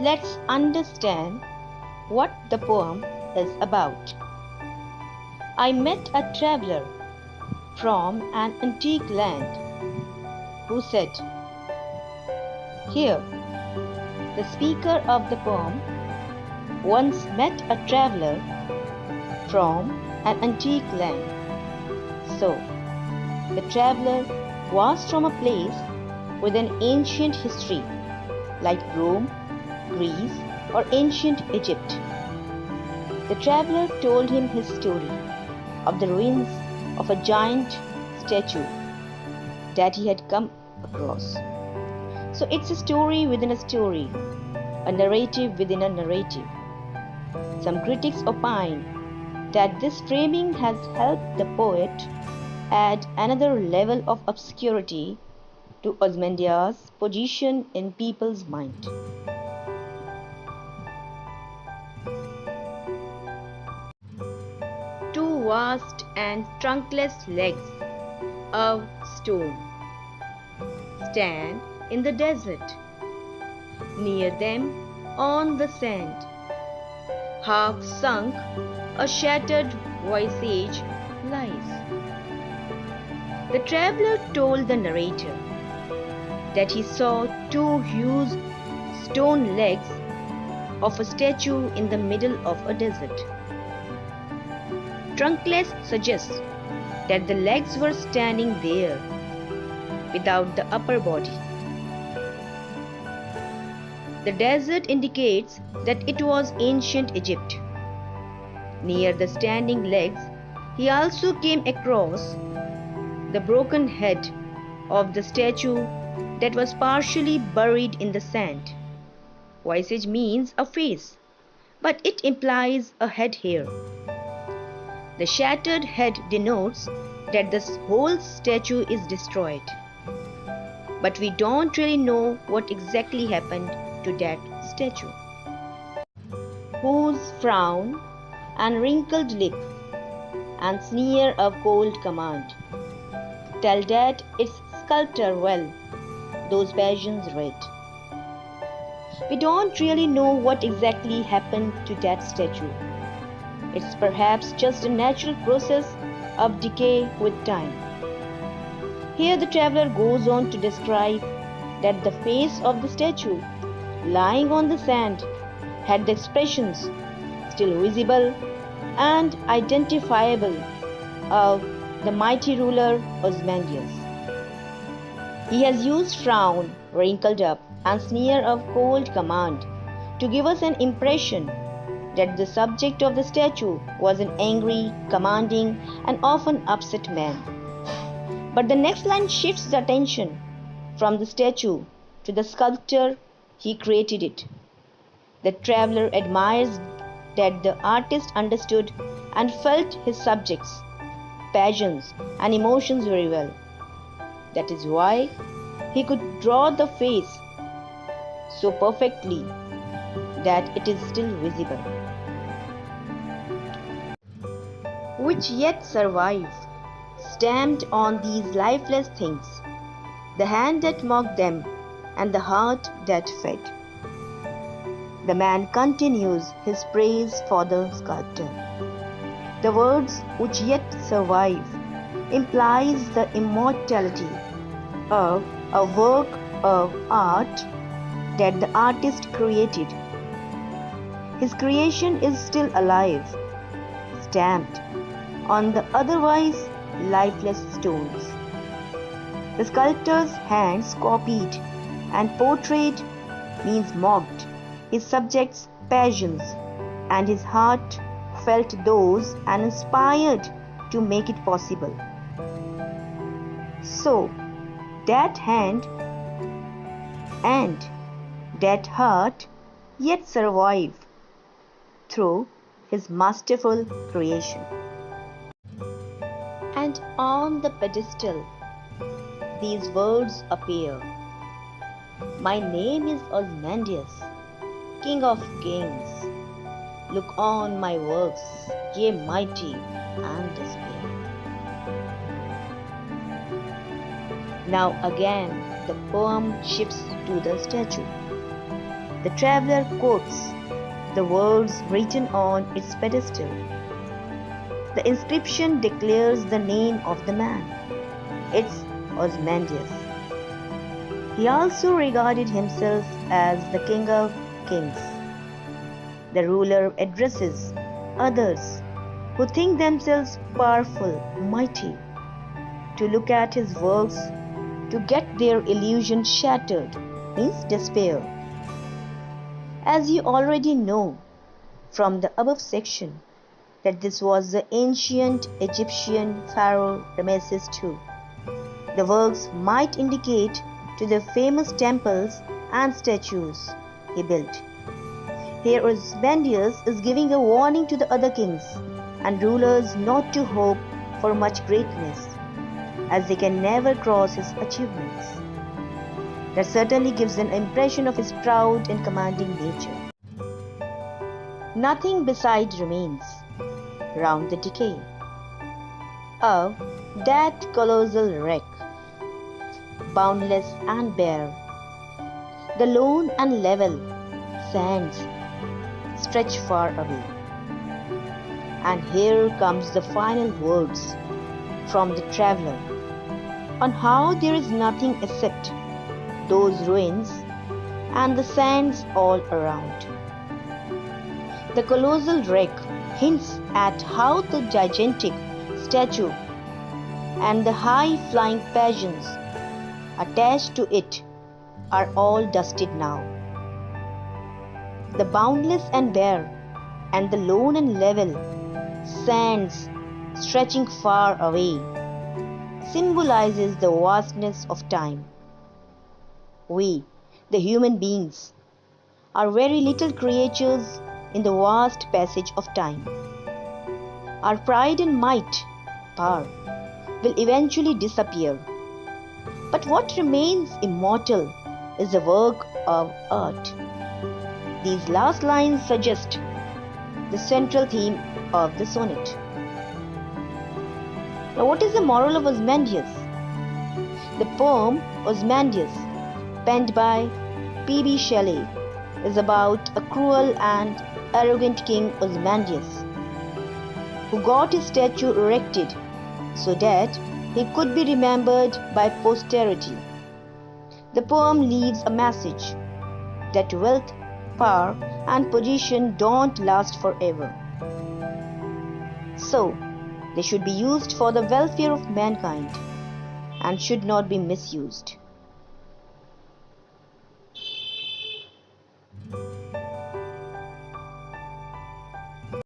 Let's understand what the poem is about. I met a traveler from an antique land who said, Here, the speaker of the poem once met a traveler from an antique land. So, the traveler was from a place with an ancient history like Rome, Greece, or ancient Egypt. The traveler told him his story of the ruins of a giant statue that he had come across. So it's a story within a story, a narrative within a narrative. Some critics opine that this framing has helped the poet add another level of obscurity to Ozymandias' position in people's mind. Two vast and trunkless legs of stone stand in the desert. Near them, on the sand, half sunk, a shattered visage lies. The traveler told the narrator that he saw two huge stone legs of a statue in the middle of a desert. Trunkless suggests that the legs were standing there without the upper body. The desert indicates that it was ancient Egypt. Near the standing legs, he also came across the broken head of the statue that was partially buried in the sand. Visage means a face, but it implies a head here. The shattered head denotes that the whole statue is destroyed. But we don't really know what exactly happened to that statue. Whose frown and wrinkled lip and sneer of cold command tell that its sculptor well those passions read. We don't really know what exactly happened to that statue. It's perhaps just a natural process of decay with time. Here the traveler goes on to describe that the face of the statue lying on the sand had the expressions still visible and identifiable of the mighty ruler Ozymandias. He has used frown, wrinkled up, and sneer of cold command to give us an impression that the subject of the statue was an angry, commanding, and often upset man. But the next line shifts the attention from the statue to the sculptor he created it. The traveler admires that the artist understood and felt his subjects, passions, and emotions very well. That is why he could draw the face so perfectly that it is still visible, which yet survive, stamped on these lifeless things, the hand that mocked them and the heart that fed. The man continues his praise for the sculptor. The words which yet survive implies the immortality of a work of art that the artist created. His creation is still alive, stamped on the otherwise lifeless stones. The sculptor's hands copied and portrayed means mocked his subjects' passions, and his heart felt those and inspired to make it possible. So, that hand and that heart yet survive through his masterful creation. And on the pedestal, these words appear. My name is Ozymandias, King of Kings. Look on my works, ye mighty and despair. Now again the poem shifts to the statue. The traveler quotes the words written on its pedestal. The inscription declares the name of the man. It's Ozymandias. He also regarded himself as the king of kings. The ruler addresses others who think themselves powerful, mighty, to look at his works to get their illusion shattered means despair. As you already know from the above section that this was the ancient Egyptian pharaoh Ramesses II. The works might indicate to the famous temples and statues he built. Here Ozymandias is giving a warning to the other kings and rulers not to hope for much greatness, as they can never cross his achievements. That certainly gives an impression of his proud and commanding nature. Nothing beside remains round the decay of that colossal wreck, boundless and bare. The lone and level sands stretch far away. And here comes the final words from the traveler on how there is nothing except those ruins and the sands all around. The colossal wreck hints at how the gigantic statue and the high-flying pigeons attached to it are all dusted now. The boundless and bare and the lone and level sands stretching far away symbolizes the vastness of time. We, the human beings, are very little creatures in the vast passage of time. Our pride and might, power, will eventually disappear. But what remains immortal is the work of art. These last lines suggest the central theme of the sonnet. Now, what is the moral of Ozymandias? The poem Ozymandias, penned by P.B. Shelley, is about a cruel and arrogant king Ozymandias, who got his statue erected so that he could be remembered by posterity. The poem leaves a message that wealth, power, and position don't last forever. So, they should be used for the welfare of mankind and should not be misused.